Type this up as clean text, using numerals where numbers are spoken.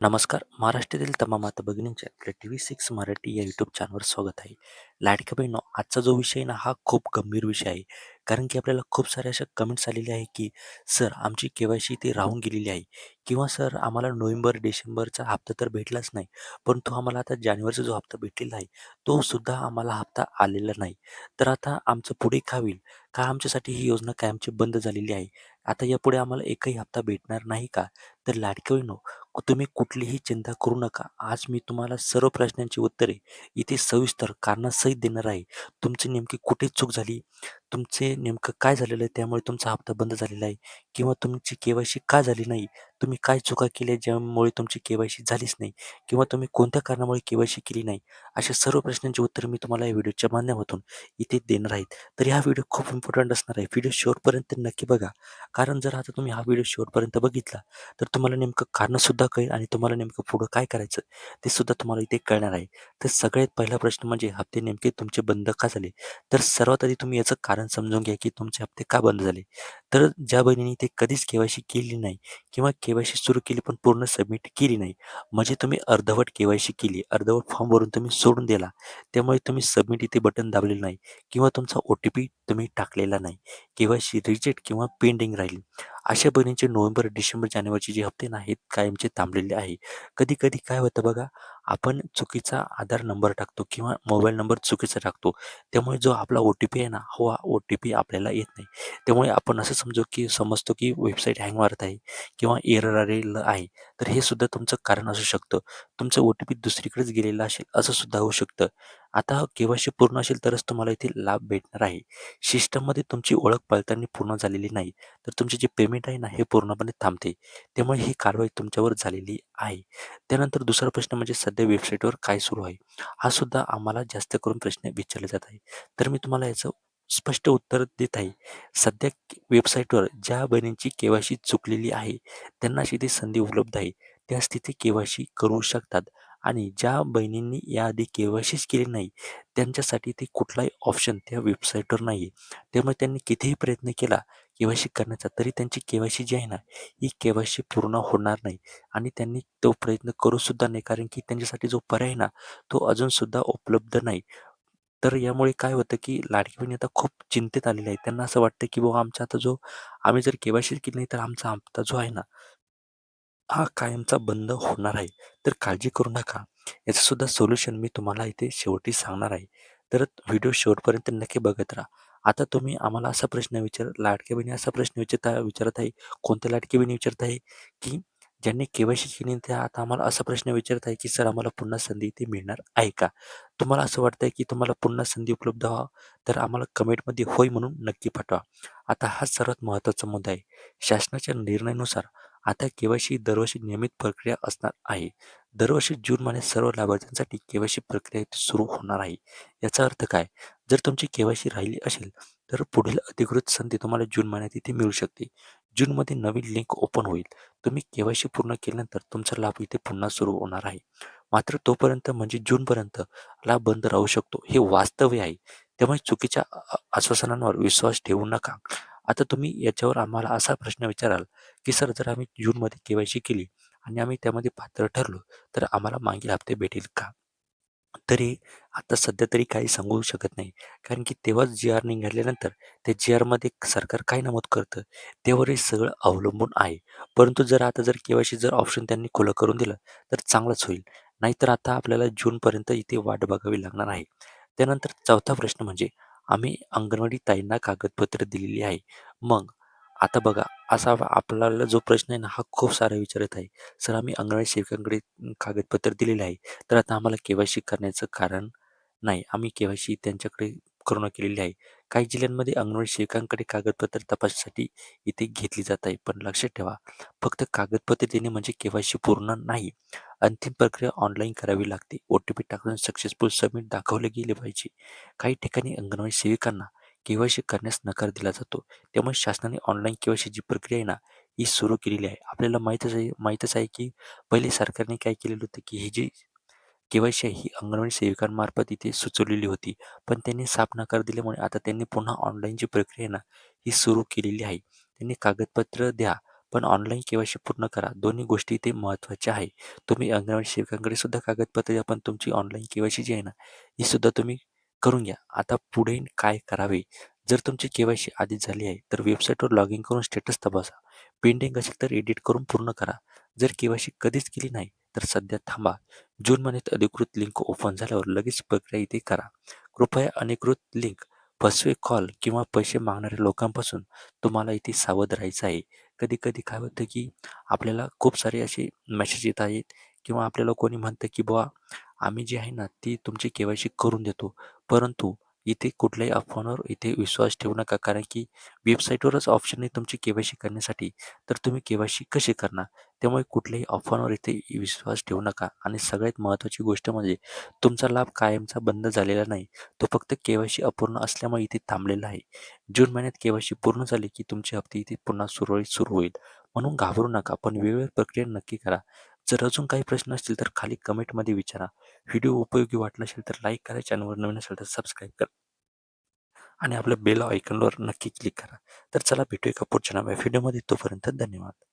नमस्कार. महाराष्ट्रातील तमाम माता भगिनींचे आपल्या TV6 मराठी या यूट्यूब चॅनलवर स्वागत आहे. लाडक्या बहिणींनो, आजचा जो विषय ना हा खूप गंभीर विषय आहे. कारण की आपल्याला खूप साऱ्या अशा कमेंट्स आलेल्या आहे की सर आमची के-वाय-सी ती राहून गेलेली आहे किंवा सर आम्हाला नोव्हेंबर, डिसेंबरचा हप्ता तर भेटलाच नाही. परंतु आम्हाला आता जानेवारीचा जो हप्ता भेटलेला आहे, तो सुद्धा आम्हाला हप्ता आलेला नाही. तर आता आमचं पुढे काय होईल? का आमच्यासाठी ही योजना कायमची बंद झालेली आहे? आता यापुढे आम्हाला एकही हप्ता भेटणार नाही का? तर लाडक्या बहिणींनो, तुम्ही कुठलीही चिंता करू नका. आज मी तुम्हाला सर्व प्रश्नांची उत्तरे इथे सविस्तर कारणासहित देणार आहे. तुमची नेमकी कुठे चूक झाली, तुमचे नेमकं काय झालेलं आहे त्यामुळे तुमचा हप्ता बंद झालेला आहे किंवा तुमची के-वाय-सी का झाली नाही, तुम्ही काय चुका केल्या ज्यामुळे तुमची के-वाय-सी झालीच नाही किंवा तुम्ही कोणत्या कारणामुळे के-वाय-सी केली नाही, अशा सर्व प्रश्नांची उत्तरे मी तुम्हाला या व्हिडिओच्या माध्यमातून इथे देणार आहेत. तर हा व्हिडिओ खूप इम्पॉर्टंट असणार आहे. व्हिडिओ शेवटपर्यंत नक्की बघा. कारण जर आता तुम्ही हा व्हिडिओ शेवटपर्यंत बघितला तर तुम्हाला नेमकं कारणंसुद्धा कळेल आणि तुम्हाला नेमकं पुढं काय करायचं ते सुद्धा तुम्हाला इथे कळणार आहे. तर सगळ्यात पहिला प्रश्न म्हणजे हप्ते नेमके तुमचे बंद का झाले? तर सर्वात आधी तुम्ही याचं कारण समजून घ्या, की तुमचे हप्ते का बंद झाले? तर ज्या बहिणींनी ते कधीच के-वाय-सी केली नाही किंवा के-वाय-सी सुरू केली पण पूर्ण सबमिट केली नाही. म्हणजे तुम्ही अर्धवट के-वाय-सी केली, अर्धवट फॉर्म भरून तुम्ही सोडून दिला. त्यामुळे तुम्ही सबमिट इथे बटन दाबलेलं नाही किंवा तुमचा ओ-टी-पी तुम्ही टाकलेला नाही. के-वाय-सी रिजेक्ट किंवा पेंडिंग राहिली. अशा बहिणींचे नोव्हेंबर, डिसेंबर, जानेवारीचे जे हप्ते आहेत कायमचे थांबलेले आहे. कधी-कधी काय होतं बघा, आपण चुकीचा आधार नंबर टाकतो किंवा मोबाईल नंबर चुकीचा टाकतो. त्यामुळे जो आपला ओ-टी-पी आहे ना, हो ओ-टी-पी आपल्याला येत नाही. त्यामुळे आपण असं समजतो की वेबसाईट हँग मारत आहे किंवा एरर आलेलं आहे. तर हे सुद्धा तुमचं कारण असू शकतं. तुमचं ओ-टी-पी दुसरीकडेच गेलेलं असेल असं सुद्धा होऊ शकतं. आता के-वाय-सी पूर्ण असेल तरच तुम्हाला इथे लाभ भेटणार आहे. सिस्टममध्ये तुमची ओळख पडताळणी पूर्ण झालेली नाही. तर तुमचे जे पेमेंट आहे ना, हे पूर्णपणे थांबते. त्यामुळे ही कारवाई तुमच्यावर झालेली आहे. त्यानंतर दुसरा प्रश्न म्हणजे सध्या वेबसाईटवर काय सुरू आहे? हा सुद्धा आम्हाला जास्त करून प्रश्न विचारले जात आहे. तर मी तुम्हाला याचं स्पष्ट उत्तर देत आहे. सध्या वेबसाईटवर ज्या बहिणींची के-वाय-सी चुकलेली आहे, त्यांना अशी ती संधी उपलब्ध आहे. त्याच तिथे के-वाय-सी करू शकतात आणि ज्या बहिणींनी याआधी के-वाय-सीच केली नाही, त्यांच्यासाठी ते कुठलाही ऑप्शन त्या वेबसाईटवर नाही आहे. त्यामुळे त्यांनी कितीही प्रयत्न केला के-वाय-सी करण्याचा तरी त्यांची के-वाय-सी जी आहे ना, ही के-वाय-सी पूर्ण होणार नाही आणि त्यांनी तो प्रयत्न करू सुद्धा नाही कारण की त्यांच्यासाठी जो पर्याय आहे ना, तो अजूनसुद्धा उपलब्ध नाही. तर यामुळे काय होतं, की लाडकी बहीण आता खूप चिंतेत आलेली आहे. त्यांना असं वाटतं, की बाबा आमचा आता जो आम्ही जर के-वाय-सी केली नाही, तर आमचा हप्ता जो आहे ना, हा कायमचा बंद होणार आहे. तर काळजी करू नका. याचं सुद्धा सोल्युशन मी तुम्हाला इथे शेवटी सांगणार आहे. तर व्हिडिओ शेवटपर्यंत नक्की बघत राहा. आता तुम्ही आम्हाला असा प्रश्न लाडक्या बहिणी असा प्रश्न विचारत आहे. कोणत्या लाडकी बहिणी विचारत आहे, की ज्यांनी के-वाय-सी केली नाही, त्या आता आम्हाला असा प्रश्न विचारत आहे, की "सर आम्हाला पुन्हा संधी इथे मिळणार आहे का?" तुम्हाला असं वाटतंय, की तुम्हाला पुन्हा संधी उपलब्ध व्हावं, तर आम्हाला कमेंटमध्ये होय म्हणून नक्की पाठवा. आता हा सर्वात महत्त्वाचा मुद्दा आहे. शासनाच्या निर्णयानुसार आता के-वाय-सी दरवर्षी नियमित प्रक्रिया असणार आहे. दरवर्षी जून महिन्यात सर्व लाभार्थ्यांसाठी के-वाय-सी प्रक्रिया इथे सुरू होणार आहे. याचा अर्थ काय? जर तुमची के-वाय-सी राहिली असेल, तर पुढील अधिकृत संधी तुम्हाला जून महिन्यात इथे मिळू शकते. जूनमध्ये नवीन लिंक ओपन होईल. तुम्ही के-वाय-सी पूर्ण केल्यानंतर तुमचा लाभ इथे पुन्हा सुरू होणार आहे. मात्र तोपर्यंत म्हणजे जूनपर्यंत लाभ बंद राहू शकतो. हे वास्तव आहे. त्यामुळे चुकीच्या आश्वासनांवर विश्वास ठेवू नका. आता तुम्ही याच्यावर आम्हाला असा प्रश्न विचाराल, की सर जर आम्ही जूनमध्ये के-वाय-सी केली आणि आम्ही त्यामध्ये पात्र ठरलो, तर आम्हाला मागील हप्ते भेटेल का? तरी आता सध्या तरी काही सांगू शकत नाही. कारण की तेव्हाच जी-आर निघाल्यानंतर त्या जी-आरमध्ये सरकार काय नमूद करतं, त्यावर हे सगळं अवलंबून आहे. परंतु जर के-वाय-सी ऑप्शन त्यांनी खुलं करून दिलं, तर चांगलंच होईल. नाहीतर आता आपल्याला जूनपर्यंत इथे वाट बघावी लागणार आहे. त्यानंतर चौथा प्रश्न म्हणजे आम्ही अंगणवाडी ताईंना कागदपत्र दिलेली आहे. मग आता बघा असा आपल्याला जो प्रश्न आहे ना, हा खूप सारा विचारत आहे. सर आम्ही अंगणवाडी सेविकांकडे कागदपत्र दिलेले आहे. तर आता आम्हाला के-वाय-सी करण्याचं कारण नाही. आम्ही के-वाय-सी त्यांच्याकडे पूर्ण केलेली आहे. काही जिल्ह्यांमध्ये अंगणवाडी सेविकांकडे कागदपत्र तपासणीसाठी इथे घेतली जात आहे. पण लक्षात ठेवा, फक्त कागदपत्रे देणे म्हणजे के-वाय-सी पूर्ण नाही. अंतिम प्रक्रिया ऑनलाईन करावी लागते. ओ-टी-पी टाकून सक्सेसफुल सबमिट दाखवले गेले पाहिजे. काही ठिकाणी अंगणवाडी सेविकांना के-वाय-सी करण्यास नकार दिला जातो. त्यामुळे शासनाने ऑनलाईन के-वाय-सीची प्रक्रिया आहे ना, ही सुरू केलेली आहे. आपल्याला माहीतच आहे की पहिले सरकारने काय केलेलं होतं, की ही जी के-वाय-सी ही अंगणवाडी सेविकांमार्फत इथे सुचवलेली होती. पण त्यांनी साफ नकार दिल्यामुळे आता त्यांनी पुन्हा ऑनलाईनची प्रक्रिया आहे ना, ही सुरू केलेली आहे. त्यांनी कागदपत्र द्या, पण ऑनलाईन के-वाय-सी पूर्ण करा. दोन्ही गोष्टी इथे महत्त्वाच्या आहे. तुम्ही अंगणवाडी सेविकांकडे सुद्धा कागदपत्रे द्या, पण तुमची ऑनलाईन के-वाय-सी जी आहे ना, ही सुद्धा तुम्ही करून घ्या. आता पुढे काय करावे? जर तुमची के-वाय-सी आधीच झाली आहे, तर वेबसाईटवर लॉग इन करून स्टेटस तपासा. पेंडिंग असेल तर एडिट करून पूर्ण करा. जर के-वाय-सी कधीच केली नाही, तर सध्या थांबा. जून महिन्यात अधिकृत लिंक ओपन झाल्यावर लगेच प्रक्रिया इथे करा. कृपया अनधिकृत लिंक, फसवे कॉल किंवा पैसे मागणाऱ्या लोकांपासून तुम्हाला इथे सावध राहायचं आहे. कधी-कधी काय होतं, की आपल्याला खूप सारे असे मेसेज येत आहेत किंवा आपल्याला कोणी म्हणतं, की बुवा आम्ही जी आहे ना, ती तुमची के-वाय-सी करून देतो. परंतु इथे कुठल्याही अफवांवर इथे विश्वास ठेवू नका. कारण की वेबसाईटवरच ऑप्शन आहे तुमची के-वाय-सी करण्यासाठी. तर तुम्ही के-वाय-सी कशी करणार? त्यामुळे कुठल्याही अफवांवर इथे विश्वास ठेवू नका. आणि सगळ्यात महत्त्वाची गोष्ट म्हणजे तुमचा लाभ कायमचा बंद झालेला नाही. तो फक्त के-वाय-सी अपूर्ण असल्यामुळे इथे थांबलेला आहे. जून महिन्यात के-वाय-सी पूर्ण झाली की तुमचे हप्ते इथे पुन्हा सुरळीत सुरू होईल. म्हणून घाबरू नका, पण वेळेवर प्रक्रिया नक्की करा. जर अजून काही प्रश्न असतील तर खाली कमेंटमध्ये विचारा. व्हिडिओ उपयोगी वाटला असेल तर लाईक करा, चॅनलवर नवीन असेल तर सबस्क्राईब करा आणि आपल्या बेल आयकॉनवर नक्की क्लिक करा. तर चला भेटूया एका पुढच्या नव्या व्हिडिओमध्ये. तोपर्यंत धन्यवाद.